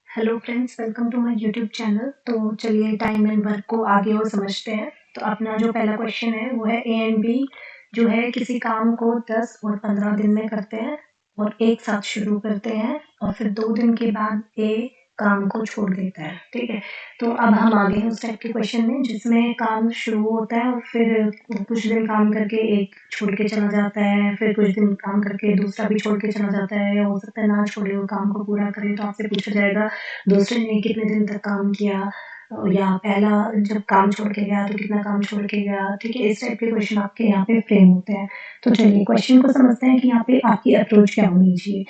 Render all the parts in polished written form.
Hello friends, welcome to my YouTube channel. तो चलिए time and work को आगे और समझते हैं। तो अपना जो पहला क्वेश्चन है वो है ए एंड बी जो है किसी काम को 10 और 15 दिन में करते हैं और एक साथ शुरू करते हैं और फिर 2 दिन के बाद ए काम को छोड़ देता है। ठीक है, तो अब हम आगे हैं उस टाइप के क्वेश्चन में जिसमें काम शुरू होता है और फिर कुछ दिन काम करके एक छोड़ के चला जाता है, फिर कुछ दिन काम करके दूसरा भी छोड़ के चला जाता है, या हो सकता है ना छोड़े वो काम को पूरा करे। तो आपसे पूछा जाएगा दूसरे ने कितने दिन तक काम किया, या पहला जब काम छोड़ के गया तो कितना काम छोड़ के गया। ठीक है, इस टाइप के क्वेश्चन आपके यहाँ पे फ्रेम होते हैं। तो चलिए क्वेश्चन को समझते हैं कि यहाँ पे आपकी अप्रोच क्या होनी चाहिए।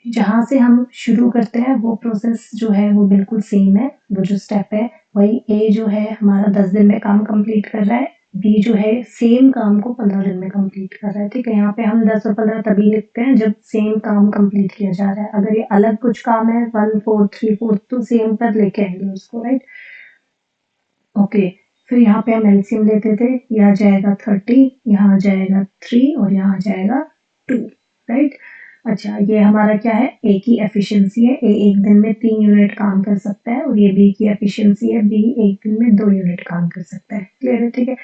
जहाँ से हम शुरू करते हैं वो प्रोसेस जो है वो बिल्कुल सेम है। वो जो स्टेप है वही ए जो है हमारा 10 दिन में काम कंप्लीट कर रहा है, बी जो है सेम काम को 15 दिन में कंप्लीट कर रहा है। ठीक है, यहाँ पे हम 10 और 15 तभी लिखते हैं जब सेम काम कंप्लीट किया जा रहा है। अगर ये अलग कुछ काम है 1 4 3 4 तो सेम पर लेके आएंगे उसको, राइट। ओके, फिर यहाँ पे हम एलसीएम लेते थे, ये आ जाएगा 30, यहाँ आ जाएगा 3 और यहाँ आ जाएगा 2, राइट। अच्छा, ये हमारा क्या है, ए की एफिशिएंसी है। ए एक दिन में 3 यूनिट काम कर सकता है और ये बी की एफिशिएंसी है, बी एक दिन में 2 यूनिट काम कर सकता है। क्लियर है? ठीक है,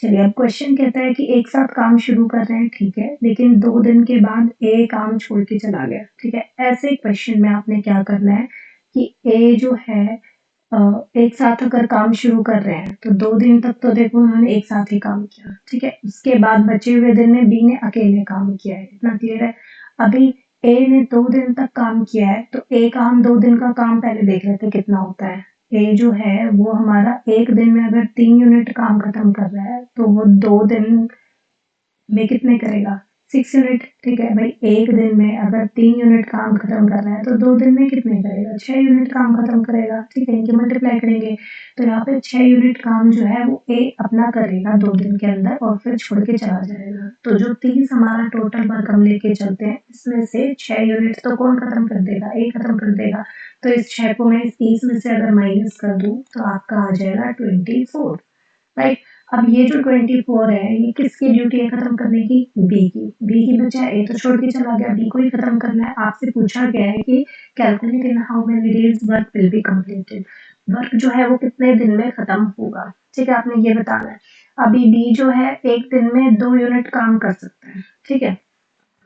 चलिए अब क्वेश्चन कहता है कि एक साथ काम शुरू कर रहे हैं, ठीक है, लेकिन 2 दिन के बाद ए काम छोड़ के चला गया। ठीक है, ऐसे क्वेश्चन में आपने क्या करना है कि ए जो है अ, एक साथ अगर काम शुरू कर रहे हैं तो 2 दिन तक तो देखो उन्होंने एक साथ ही काम किया। ठीक है, उसके बाद बचे हुए दिन में बी ने अकेले काम किया है। इतना क्लियर है? अभी ए ने 2 दिन तक काम किया है तो ए का हम 2 दिन का काम पहले देख लेते हैं कितना होता है। ए जो है वो हमारा एक दिन में अगर 3 यूनिट काम खत्म कर रहा है तो वो 2 दिन में कितने करेगा, 6 यूनिट। ठीक है भाई, एक दिन में अगर 3 यूनिट काम खत्म कर रहा है तो 2 दिन में कितने करेगा, 6 यूनिट काम खत्म करेगा। ठीक है, इनके मल्टीप्लाई करेंगे तो यहाँ पे 6 यूनिट काम जो है वो ए अपना करेगा 2 दिन के अंदर और फिर छोड़ के चला जाएगा। तो जो 30 हमारा टोटल वर्क हम लेके चलते हैं इसमें से 6 यूनिट तो कौन खत्म कर देगा, ए खत्म कर देगा। तो इस 6 को मैं इस 30 में से अगर माइनस कर दूं तो आपका आ जाएगा 24, राइट। अब ये जो 24 है ये किसकी ड्यूटी है खत्म करने की, बी की। बी की बचा ए तो छोड़ के चला गया, बी को ही खत्म करना है। आपसे पूछा गया है कि calculate in how many days work will be completed, work जो है वो कितने दिन में खत्म होगा। ठीक है, आपने ये बताना है। अभी बी जो है एक दिन में 2 यूनिट काम कर सकता है। ठीक है,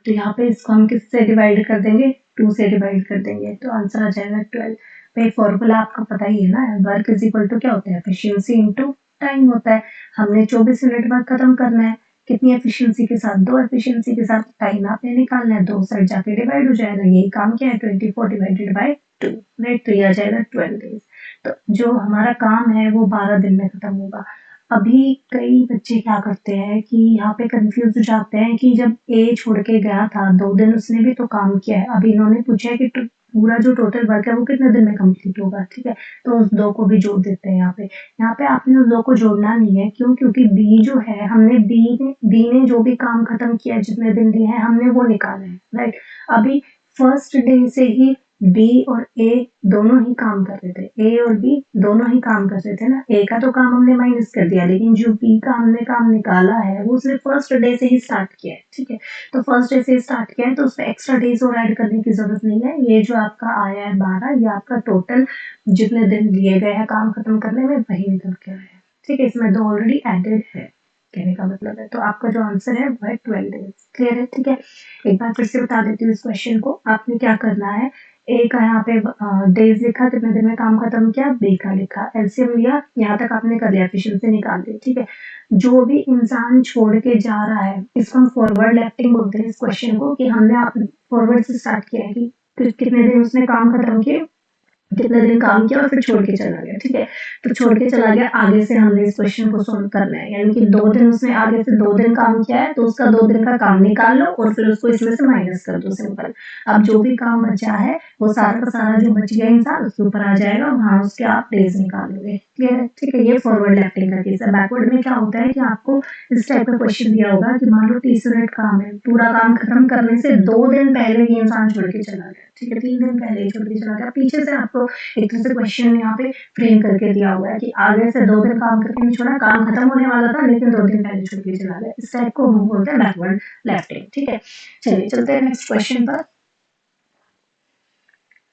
तो यहाँ पे इसको हम किससे डिवाइड कर देंगे, 2 से डिवाइड कर देंगे तो आंसर आ जाएगा 12। भाई फॉर्मूला आपका पता ही है ना, वर्क इज इक्वल टू क्या होता है, एफिशिएंसी इनटू टाइम होता है। हमने 24 यूनिट वर्क खत्म करना है, कितनी एफिशिएंसी के साथ, 2 एफिशिएंसी के साथ। टाइम आपने निकालना है, 2 साइड जाके डिवाइड हो जाएगा। यही काम क्या है, 24 डिवाइडेड बाय 2, राइट। तो ये आ जाएगा 12 डेज। तो जो हमारा काम है वो 12 दिन में खत्म होगा। अभी कई बच्चे क्या करते हैं कि यहाँ पे कंफ्यूज हो जाते हैं कि जब ए छोड़ के गया था 2 दिन उसने भी तो काम किया है। अभी इन्होंने पूछा है कि पूरा जो टोटल वर्क है वो कितने दिन में कंप्लीट होगा। ठीक है, तो उस 2 को भी जोड़ देते हैं। यहाँ पे आपने उस 2 को जोड़ना नहीं है, क्यों, क्योंकि बी जो है हमने बी ने जो भी काम खत्म किया जितने दिन दिए हैं हमने वो निकाला है, राइट। अभी फर्स्ट डे से ही बी और ए दोनों ही काम कर रहे थे, ए और बी दोनों ही काम कर रहे थे ना। ए का तो काम हमने माइनस कर दिया, लेकिन जो बी का हमने काम निकाला है वो उसने फर्स्ट डे से ही स्टार्ट किया है। ठीक है, तो फर्स्ट डे से स्टार्ट किया है तो उसमें एक्स्ट्रा डेज और ऐड करने की जरूरत नहीं है। ये जो आपका आया है 12, ये आपका टोटल जितने दिन लिए गए हैं काम खत्म करने में वही निकल के आया है। ठीक है, इसमें 2 ऑलरेडी एडेड है, कहने का मतलब है। तो आपका जो आंसर है वो है 12 डेज। क्लियर है? ठीक है, एक बार फिर से बता देती हूँ इस क्वेश्चन को। आपने क्या करना है, ए का यहाँ पे डेज लिखा, कितने दिन में काम खत्म किया, बी का लिखा, एलसीएम लिया, यहाँ तक आपने कर लिया, एफिशिएंसी निकाल दी। ठीक है, जो भी इंसान छोड़ के जा रहा है इसको हम फॉरवर्ड लेफ्टिंग बोलते हैं इस क्वेश्चन को, कि हमने फॉरवर्ड से स्टार्ट किया है कि कितने दिन उसने काम खत्म किए, कितने दिन काम किया और फिर छोड़ के चला गया। ठीक है, तो छोड़ के चला गया, आगे से हमने इस क्वेश्चन को सोल्व करना है। यानी कि 2 दिन उसने आगे से 2 दिन काम किया है तो उसका 2 दिन का काम निकाल लो और फिर उसको इसमें से माइनस कर दो, सिंपल। अब जो भी काम बचा है वो सारा का सारा जो बच गया इंसान उसके ऊपर आ जाएगा, वहां उसके आप डेज निकाल लोगे। क्लियर है? ठीक है, ये फॉरवर्ड लेफ्टिंग का केस है। बैकवर्ड में क्या होता है कि आपको इस टाइप का क्वेश्चन दिया होगा कि मान लो 30 मिनट काम है, पूरा काम खत्म करने से 2 दिन पहले ये इंसान छोड़ के चला गया। ठीक है, 3 दिन पहले ही छोड़ के चला गया। पीछे से आपको एक तरह से क्वेश्चन यहाँ पे फ्रेम करके दिया हुआ है कि आगे से 2 दिन काम करके नहीं छोड़ा, काम खत्म होने वाला था लेकिन 2 दिन पहले छोड़ के चला गया। इस टाइप को हम बोलते हैं बैकवर्ड लेफ्टिंग। ठीक है, चलिए चलते हैं नेक्स्ट क्वेश्चन पर।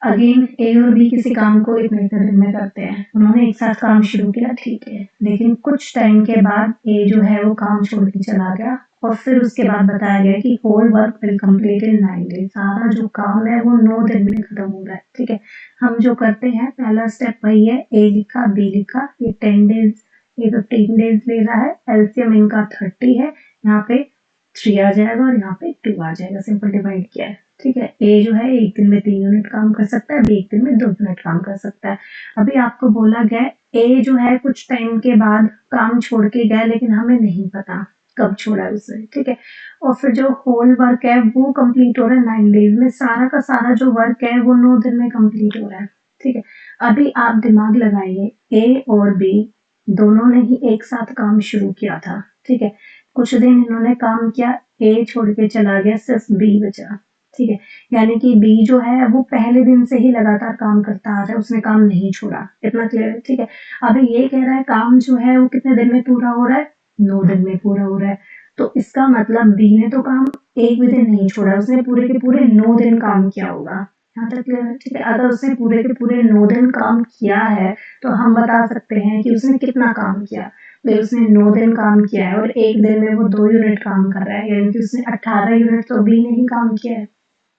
अगेन ए और बी किसी काम को इतने दिन में करते हैं, उन्होंने एक साथ काम शुरू किया, ठीक है, लेकिन कुछ टाइम के बाद ए जो है वो काम छोड़ के चला गया और फिर उसके बाद बताया गया कि whole work will complete in 9 days. सारा जो काम है वो 9 दिन में खत्म हो रहा है, ठीक है। हम जो करते हैं पहला स्टेप वही है, ए लिखा, बी लिखा, ये 10 डेज, ये 15 डेज ले रहा है, एलसीएम इनका 30 है, यहाँ पे 3 आ जाएगा और यहाँ पे 2 आ जाएगा, सिंपल डिवाइड किया है, ठीक है। ए जो है एक दिन में 3 यूनिट काम कर सकता है, बी एक दिन में 2 यूनिट काम कर सकता है। अभी आपको बोला गया ए जो है कुछ टाइम के बाद काम छोड़ के गया, लेकिन हमें नहीं पता कब छोड़ा है उसने, ठीक है। और फिर जो होल वर्क है वो कंप्लीट हो रहा है 9 डेज में, सारा का सारा जो वर्क है वो 9 दिन में कंप्लीट हो रहा है, ठीक है। अभी आप दिमाग लगाइए, ए और बी दोनों ने ही एक साथ काम शुरू किया था, ठीक है। कुछ दिन इन्होंने काम किया, ए छोड़ के चला गया, सिर्फ बी बचा, ठीक है। यानी कि बी जो है वो पहले दिन से ही लगातार काम करता आ रहा है, उसने काम नहीं छोड़ा, इतना क्लियर है, ठीक है। अभी ये कह रहा है काम जो है वो कितने दिन में पूरा हो रहा है, 9 दिन में पूरा हो रहा है। तो इसका मतलब बी ने तो काम एक भी दिन नहीं छोड़ा, उसने पूरे के पूरे 9 दिन काम किया होगा, यहाँ तक क्लियर है, ठीक है। अगर उसने पूरे के पूरे 9 दिन काम किया है तो हम बता सकते हैं कि उसने कितना काम किया। भाई उसने 9 दिन काम किया है और एक दिन में वो 2 यूनिट काम कर रहा है, यानी कि उसने 18 यूनिट तो बी ने ही काम किया है,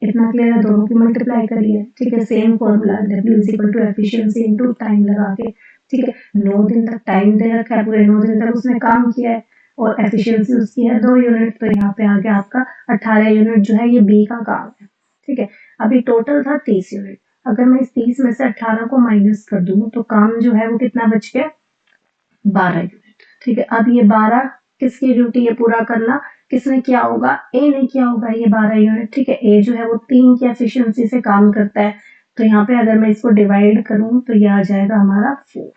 इतना क्लियर है। दोनों की मल्टीप्लाई करिए, ठीक है, same formula, W is equal to efficiency into time लगा के, ठीक है। 9 दिन तक टाइम दे रखा है, पूरे 9 दिन तक उसने काम किया है और एफिशिएंसी उसकी है 2 यूनिट, तो यहाँ पे आ गया आपका 18 यूनिट जो है ये बी का काम है, ठीक है। अभी टोटल था 30 यूनिट, अगर मैं इस 30 में से 18 को माइनस कर दूं तो काम जो है वो कितना बच गया, 12 यूनिट, ठीक है। अब ये 12 किसकी ड्यूटी है पूरा करना, किसने किया होगा, ए ने किया होगा ये 12 यूनिट, ठीक है। ए जो है वो 3 की एफिशिएंसी से काम करता है, तो यहाँ पे अगर मैं इसको डिवाइड करूं तो ये आ जाएगा हमारा 4,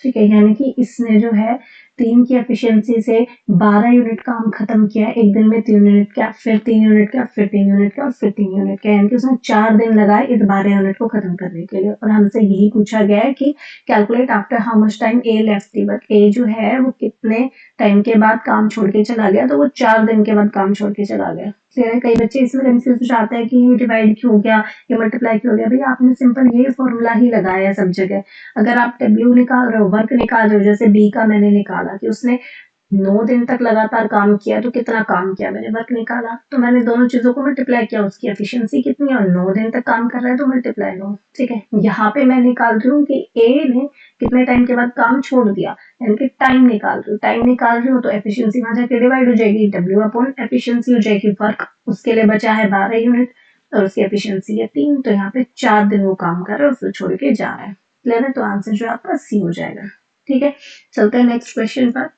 ठीक है। यानी कि इसने जो है 3 की एफिशिएंसी से 12 यूनिट काम खत्म किया है, एक दिन में 3 यूनिट का, फिर 3 यूनिट का, फिर 3 यूनिट का, फिर 3 यूनिट का, यानी कि उसने 4 दिन लगाए इस 12 यूनिट को खत्म करने के लिए। और हमसे यही पूछा गया है कि calculate after how much time a left the work, ए जो है वो कितने टाइम के बाद काम छोड़ के चला गया, तो वो 4 दिन के बाद काम छोड़ के चला गया, क्लियर है। कई बच्चे इसमें कंफ्यूज हो जाते हैं कि ये डिवाइड क्यों हो गया, ये मल्टीप्लाई क्यों हो गया, भैया आपने सिंपल ये फॉर्मूला ही लगाया है सब जगह। अगर आप डब्ल्यू निकाल रहे हो, वर्क निकाल रहे हो, जैसे बी का मैंने निकाला कि उसने 9 दिन तक लगातार काम किया, तो कितना काम किया, मैंने वर्क निकाला, तो मैंने दोनों चीजों को मल्टीप्लाई किया, उसकी एफिशिएंसी कितनी है और 9 दिन तक काम कर रहा है तो मल्टीप्लाई लो, ठीक है। यहाँ पे मैं निकाल रही हूँ कि ए ने कितने टाइम के बाद काम छोड़ दिया, यानी कि टाइम निकाल रही हूँ, टाइम निकाल रही हूँ तो एफिशिएंसी वहां जाके डिवाइड हो जाएगी, डब्ल्यू अपॉन एफिशिएंसी हो जाएगी, वर्क उसके लिए बचा है 12 यूनिट और उसकी एफिशिएंसी है 3, तो यहाँ पे 4 दिन वो काम कर रहा है और फिर छोड़ के जा रहा है, क्लियर है। तो आंसर जो आपका सी हो जाएगा, ठीक है। चलते हैं नेक्स्ट क्वेश्चन पर।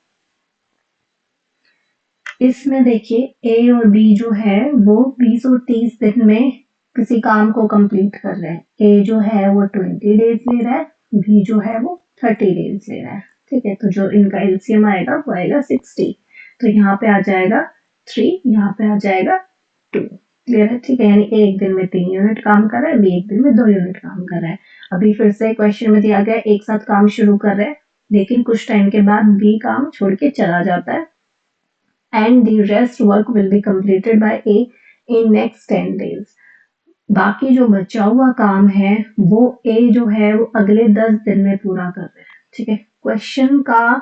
इसमें देखिए ए और बी जो है वो 20 और 30 दिन में किसी काम को कंप्लीट कर रहे हैं। ए जो है वो 20 डेज ले रहा है, बी जो है वो 30 डेज ले रहा है, ठीक है। तो जो इनका एलसीएम आएगा वो आएगा 60, तो यहाँ पे आ जाएगा 3, यहाँ पे आ जाएगा 2, क्लियर है, ठीक है। यानी ए एक दिन में 3 यूनिट काम कर रहा है, बी एक दिन में 2 यूनिट काम कर रहा है। अभी फिर से क्वेश्चन में दिया गया एक साथ काम शुरू कर रहे हैं, लेकिन कुछ टाइम के बाद बी काम छोड़ के चला जाता है and the rest work will be completed by A in next 10 days. बाकी जो बचा हुआ काम है वो ए जो है वो अगले 10 दिन में पूरा कर रहे हैं, ठीक है। क्वेश्चन का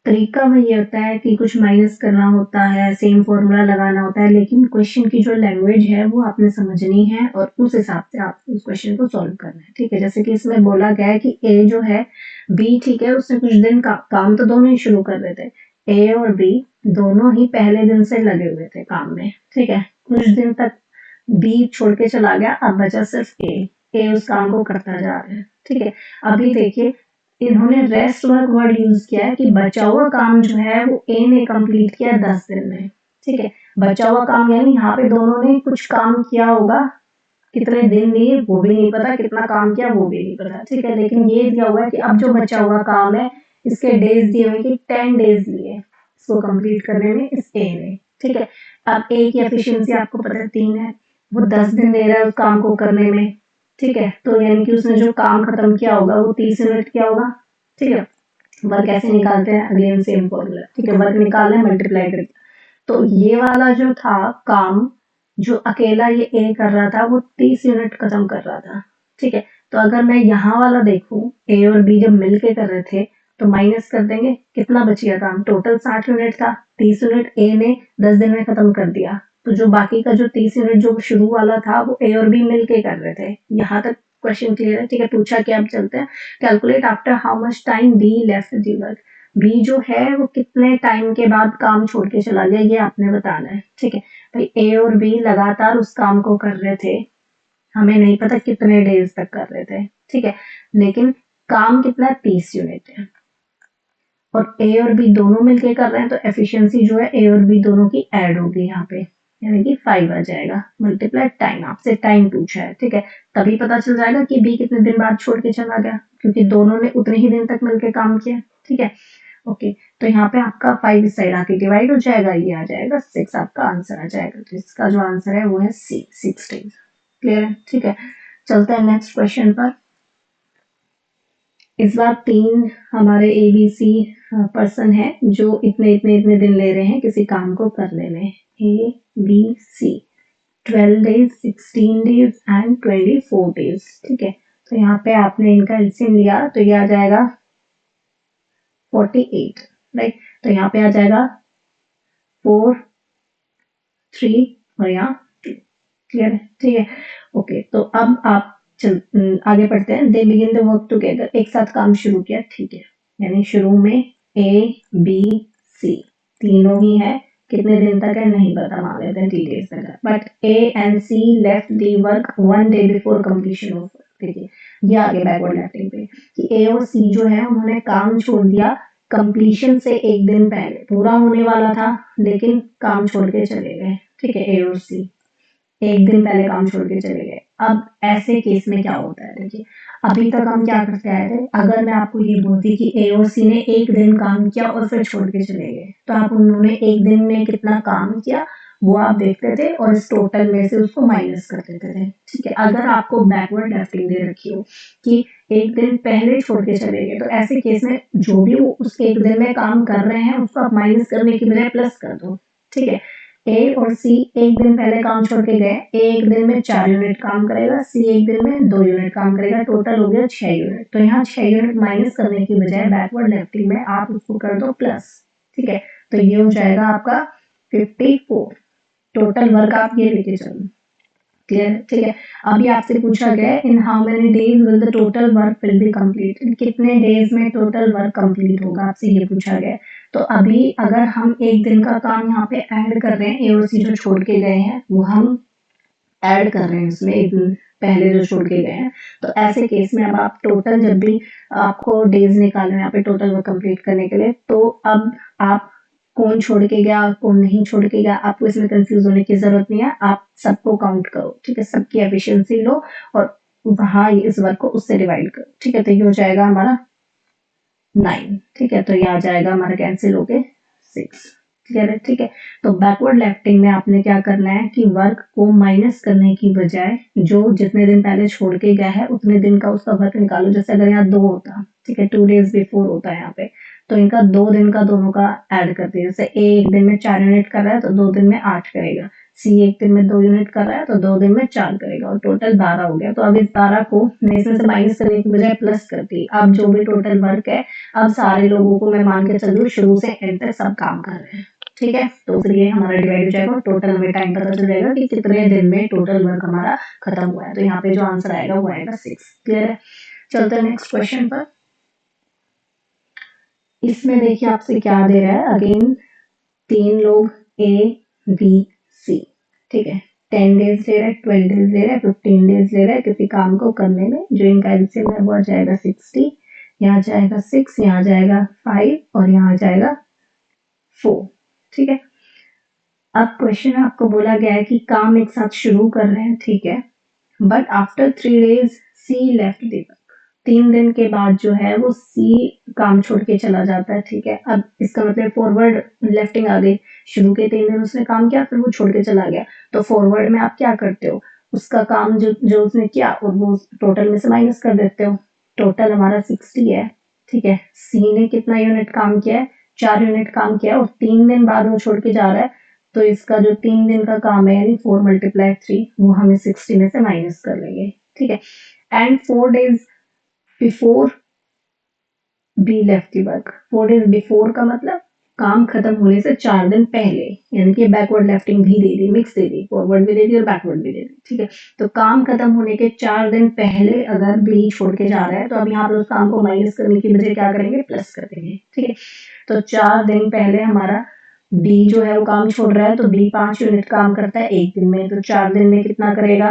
तरीका वही होता है कि कुछ माइनस करना होता है, सेम फॉर्मूला लगाना होता है, लेकिन क्वेश्चन की जो लैंग्वेज है वो आपने समझनी है और उस हिसाब से आप उस क्वेश्चन को सॉल्व करना है, ठीक है। जैसे कि इसमें बोला गया है कि ए जो है, बी ठीक है, उसने कुछ दिन का काम तो दोनों ही शुरू कर रहे थे, ए और बी दोनों ही पहले दिन से लगे हुए थे काम में, ठीक है। कुछ दिन तक बी छोड़ के चला गया, अब बचा सिर्फ ए उस काम को करता जा रहा है, ठीक है। अभी देखिए इन्होंने रेस्ट वर्क वर्ड यूज किया है कि बचा हुआ काम जो है वो ए ने कंप्लीट किया 10 दिन में, ठीक है। बचा हुआ काम यानी यहाँ पे दोनों ने कुछ काम किया होगा, कितने दिन लिए वो भी नहीं पता, कितना काम किया वो भी नहीं पता, ठीक है। लेकिन ये दिया हुआ है कि अब जो बचा हुआ काम है इसके डेज दिए हुए कि 10 डेज लिए इसको कंप्लीट करने में इस ए ने, ठीक है। अब ए की एफिशिएंसी आपको पता है 3 है, वो 10 दिन दे रहा है उस काम को करने में, ठीक है। तो यानी कि उसने जो काम खत्म किया होगा वो 30 यूनिट किया होगा, ठीक है। वर्क कैसे निकालते हैं, अगेन सेम फॉर्मूला, ठीक है। वर्क निकालना है, मल्टीप्लाई करके, तो ये वाला जो था काम जो अकेला ये ए कर रहा था वो 30 यूनिट खत्म कर रहा था, ठीक है। तो अगर मैं यहाँ वाला देखूं, ए और बी जब मिलके कर रहे थे तो माइनस कर देंगे, कितना बच गया काम, टोटल 60 यूनिट था, 30 यूनिट ए ने 10 दिन में खत्म कर दिया, तो जो बाकी का जो 30 यूनिट जो शुरू वाला था वो ए और बी मिलके कर रहे थे। यहाँ तक क्वेश्चन क्लियर है? ठीक है। पूछा कि अब चलते हैं, calculate after how much time B left the work. B जो है वो कितने टाइम के बाद काम छोड़ के चला गया, ये आपने बताना है। ठीक है भाई, ए और बी लगातार उस काम को कर रहे थे, हमें नहीं पता कितने डेज तक कर रहे थे, ठीक है, लेकिन काम कितना, 30 यूनिट है, और ए और बी दोनों मिलके कर रहे हैं, तो एफिशिएंसी जो है ए और बी दोनों की ऐड होगी यहाँ पे, यानी कि 5 आ जाएगा, मल्टीप्लाई टाइम, आपसे टाइम पूछा है, ठीक है। तभी पता चल जाएगा कि बी कितने दिन बाद छोड़ के चला गया, क्योंकि दोनों ने उतने ही दिन तक मिलके काम किया, ठीक है। ओके, तो यहाँ पे आपका 5 इस साइड आके डिवाइड हो जाएगा, ये आ जाएगा 6, आपका आंसर आ जाएगा। तो इसका जो आंसर है वो है सी, 6 डेज। क्लियर है? ठीक है, चलते हैं नेक्स्ट क्वेश्चन पर। इस बार 3 हमारे ए बी सी पर्सन है जो इतने इतने इतने दिन ले रहे हैं किसी काम को करने में, A B C, 12 days, 16 days and 24 days, ठीक है। तो यहाँ पे आपने इनका एलसीएम लिया तो ये आ जाएगा 48, राइट। तो यहाँ पे आ जाएगा 4, 3 और यहाँ 2। क्लियर है? ठीक है, ओके। तो अब आप आगे बढ़ते हैं। They begin the work together, एक साथ काम शुरू किया, ठीक है, यानी शुरू में ए बी सी तीनों ही है, कितने दिन तक है नहीं पता, मान लेते हैं 3 डेज तक है, but A and C left the work 1 day before completion of work. देखिए ये आगे बैकवर्ड लेफ्टिंग पे कि ए और सी जो है उन्होंने काम छोड़ दिया कंप्लीशन से एक दिन पहले, पूरा होने वाला था लेकिन काम छोड़ के चले गए, ठीक है, ए और सी एक दिन पहले काम छोड़ के चले गए। अब ऐसे केस में क्या होता है, देखिए अभी तक हम क्या करते आए थे, अगर मैं आपको ये बोलती कि ए और सी ने एक दिन काम किया और फिर छोड़ के चले गए, तो आप उन्होंने एक दिन में कितना काम किया वो आप देखते थे और इस टोटल में से उसको माइनस कर देते थे, ठीक है। अगर आपको बैकवर्ड लेफ्टिंग दे रखी हो कि एक दिन पहले छोड़ के चले गए, तो ऐसे केस में जो भी वो उस एक दिन में काम कर रहे हैं उसको आप माइनस करने की बजाय प्लस कर दो, ठीक है। ए और सी एक दिन पहले काम छोड़ के गए, ए एक दिन में 4 यूनिट काम करेगा, सी एक दिन में 2 यूनिट काम करेगा, टोटल हो गया 6 यूनिट। तो यहाँ 6 यूनिट माइनस करने की बजाय बैकवर्ड लेफ्टिंग में आप उसको कर दो प्लस, ठीक है। तो ये हो जाएगा आपका 54, टोटल वर्क आप ये लेके चलो। क्लियर? ठीक है। अभी आपसे पूछा गया in how many days will the total work will be complete, कितने डेज में टोटल वर्क कंप्लीट होगा, आपसे ये पूछा गया। तो अभी अगर हम एक दिन का काम यहाँ पे ऐड कर रहे हैं, ए और सी जो छोड़ के गए हैं वो हम ऐड कर रहे हैं इसमें, एक दिन पहले जो छोड़ के गए हैं, तो ऐसे केस में अब आप टोटल जब भी आपको डेज निकालने यहाँ पे टोटल वर्क कंप्लीट करने के लिए, तो अब आप कौन छोड़ के गया कौन नहीं छोड़ के गया आपको इसमें कंफ्यूज होने की जरूरत नहीं है, आप सबको काउंट करो, ठीक है, सबकी एफिशिएंसी लो और वहां इस वर्क को उससे डिवाइड करो, ठीक है। तो ये हो जाएगा हमारा 9, ठीक है। तो ये आ जाएगा हमारा कैंसिल होके 6। क्लियर है? ठीक है। तो बैकवर्ड लेफ्टिंग में आपने क्या करना है कि वर्क को माइनस करने की बजाय जो जितने दिन पहले छोड़ के गया है उतने दिन का उसका वर्क निकालो। जैसे अगर यहाँ 2 होता, ठीक है, 2 डेज बिफोर होता है यहाँ पे, तो इनका 2 दिन का दोनों का ऐड कर दिया। जैसे ए एक दिन में 4 यूनिट कर रहा है तो 2 दिन में 8 करेगा, सी एक दिन में 2 यूनिट कर रहा है तो 2 दिन में 4 करेगा, और टोटल 12 हो गया। तो अब इस 12 को मैं इसमें से माइनस करने की बजाय प्लस कर दी। अब जो भी टोटल वर्क है, अब सारे लोगों को मैं मान के चल रही हूँ शुरू से एंड तक सब काम कर रहे हैं, ठीक है। तो फिर ये हमारा डिवाइड हो जाएगा, टोटल हमें टाइम पता चल जाएगा कि कितने दिन में टोटल वर्क हमारा खत्म हुआ है। तो यहाँ पे जो आंसर आएगा वो आएगा 6। क्लियर है? चलते हैं नेक्स्ट क्वेश्चन पर। इसमें देखिए आपसे क्या दे रहा है, अगेन 3 लोग ए बी सी, ठीक है, 10 डेज ले रहा है, 12 डेज ले रहा है, 15 डेज ले रहा है किसी काम को करने में, जो इनका एलसीएम है वो आ जाएगा 60, यहाँ जाएगा 6, यहाँ जाएगा 5 और यहाँ जाएगा 4, ठीक है। अब क्वेश्चन आपको बोला गया है कि काम एक साथ शुरू कर रहे हैं, ठीक है, but after 3 days C left the work, 3 दिन के बाद जो है वो सी काम छोड़ के चला जाता है, ठीक है। अब इसका मतलब फॉरवर्ड लेफ्टिंग आ गई, शुरू के 3 दिन उसने काम किया फिर वो छोड़ के चला गया, तो फॉरवर्ड में आप क्या करते हो, उसका काम जो जो उसने किया और वो टोटल में से माइनस कर देते हो। टोटल हमारा 60 है, ठीक है, सी ने कितना यूनिट काम किया है, 4 यूनिट काम किया और 3 दिन बाद वो छोड़ के जा रहा है, तो इसका जो 3 दिन का काम है यानी 4 × 3 वो हमें 60 में से माइनस कर लेंगे, ठीक है। And 4 days before be left the work. 4 days before का मतलब काम खत्म होने से 4 दिन पहले, यानी कि बैकवर्ड लेफ्टिंग भी दे दी, मिक्स दे दी, फॉरवर्ड भी दे दी और बैकवर्ड भी दे दी, ठीक है। तो काम खत्म होने के 4 दिन पहले अगर बी छोड़ के जा रहा है तो अब यहाँ पर उस काम को माइनस करने की बजाय क्या करेंगे, प्लस कर देंगे, ठीक है। तो 4 दिन पहले हमारा डी जो है वो काम छोड़ रहा है, तो डी 5 यूनिट काम करता है एक दिन में, तो 4 दिन में कितना करेगा,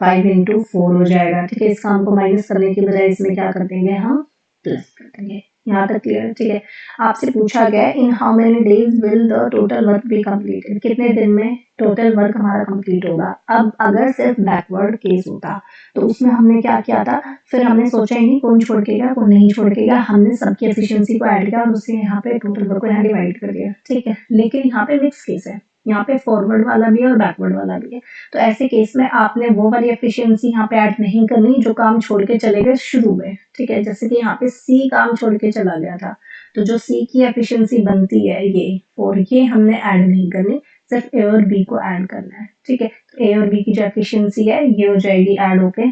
5 into 4 हो जाएगा, ठीक है। इस काम को माइनस करने की बजाय इसमें क्या कर देंगे, हम प्लस कर देंगे। यहाँ तक क्लियर, ठीक है। आपसे पूछा गया है in how many days will the total work be completed, कितने दिन में टोटल वर्क हमारा कंप्लीट होगा। अब अगर सिर्फ बैकवर्ड केस होता तो उसमें हमने क्या किया था, फिर हमने सोचा ही नहीं कौन छोड़ के गया कौन नहीं छोड़ के गया, हमने सबकी एफिशिएंसी को ऐड किया और उससे यहाँ पे टोटल वर्क को यहाँ डिवाइड कर दिया, ठीक है। लेकिन यहाँ पे मिक्स केस है, यहाँ पे फॉरवर्ड वाला भी है और बैकवर्ड वाला भी है, तो ऐसे केस में आपने वो वाली एफिशिएंसी यहाँ पे ऐड नहीं करनी जो काम छोड़ के चले गए शुरू में, ठीक है। जैसे कि यहाँ पे सी काम छोड़ के चला गया था, तो जो सी की एफिशिएंसी बनती है ये, और ये हमने ऐड नहीं करनी, सिर्फ ए और बी को ऐड करना है, ठीक है। तो ए और बी की जो एफिशिएंसी है ये हो जाएगी ऐड होके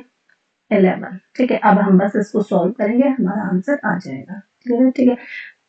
11, ठीक है। अब हम बस इसको सॉल्व करेंगे, हमारा आंसर आ जाएगा, ठीक है।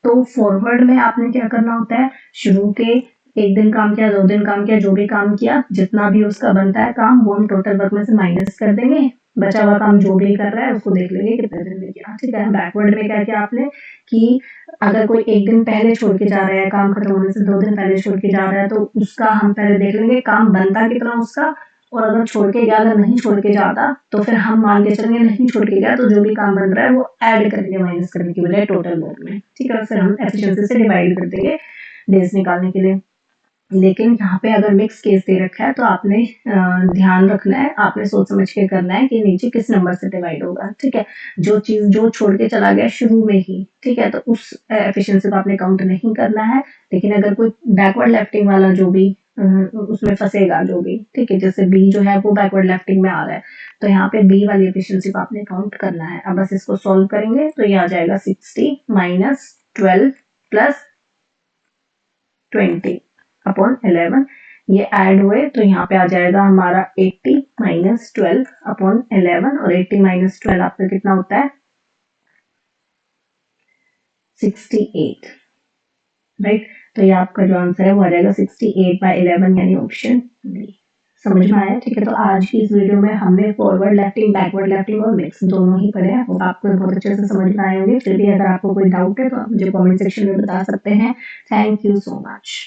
तो फॉरवर्ड में आपने क्या करना होता है, शुरू के एक दिन काम किया, 2 दिन काम किया, जो भी काम किया, जितना भी उसका बनता है काम वो हम टोटल वर्क में से माइनस कर देंगे, बचा हुआ काम जो भी कर रहा है उसको देख लेंगे कितने दिन में किया, ठीक है। बैकवर्ड में क्या किया आपने कि अगर कोई एक दिन पहले छोड़ के जा रहा है, काम खत्म होने से 2 दिन पहले छोड़ के जा रहा है, तो उसका हम पहले देख लेंगे काम बनता कितना उसका, और अगर छोड़ के गया, अगर नहीं छोड़ के जाता तो फिर हम मान के चलेंगे नहीं छोड़ के गया तो जो भी काम बन रहा है वो ऐड करेंगे माइनस करने की बजाय टोटल वर्क में, ठीक है। फिर हम एफिशिएंसी से डिवाइड कर देंगे डेज निकालने के लिए। लेकिन यहाँ पे अगर मिक्स केस दे रखा है तो आपने ध्यान रखना है, आपने सोच समझ के करना है कि नीचे किस नंबर से डिवाइड होगा, ठीक है। जो चीज जो छोड़ के चला गया शुरू में ही, ठीक है, तो उस एफिशिएंसी को आपने काउंट नहीं करना है। लेकिन अगर कोई बैकवर्ड लेफ्टिंग वाला जो भी उसमें फंसेगा जो भी, ठीक है, जैसे बी जो है वो बैकवर्ड लेफ्टिंग में आ रहा है, तो यहाँ पे बी वाली एफिशिएंसी को आपने काउंट करना है। अब बस इसको सॉल्व करेंगे तो ये आ जाएगा 60 माइनस 12 प्लस 20 अपॉन 11, ये ऐड हुए तो यहाँ पे आ जाएगा हमारा 80 माइनस 12 अपॉन 11, और 80 माइनस 12 आपका कितना होता है 68, राइट। तो ये आपका जो आंसर है वो आ जाएगा 68/11, यानी ऑप्शन बी। समझ में आया, ठीक है। तो आज की इस वीडियो में हमने फॉरवर्ड लेफ्टिंग, बैकवर्ड लेफ्टिंग और मिक्स दोनों ही पढ़े हैं, और आपको बहुत अच्छे से समझ में आए होंगे। फिर भी अगर आपको कोई डाउट है तो आप मुझे कमेंट सेक्शन में बता सकते हैं। Thank you so much.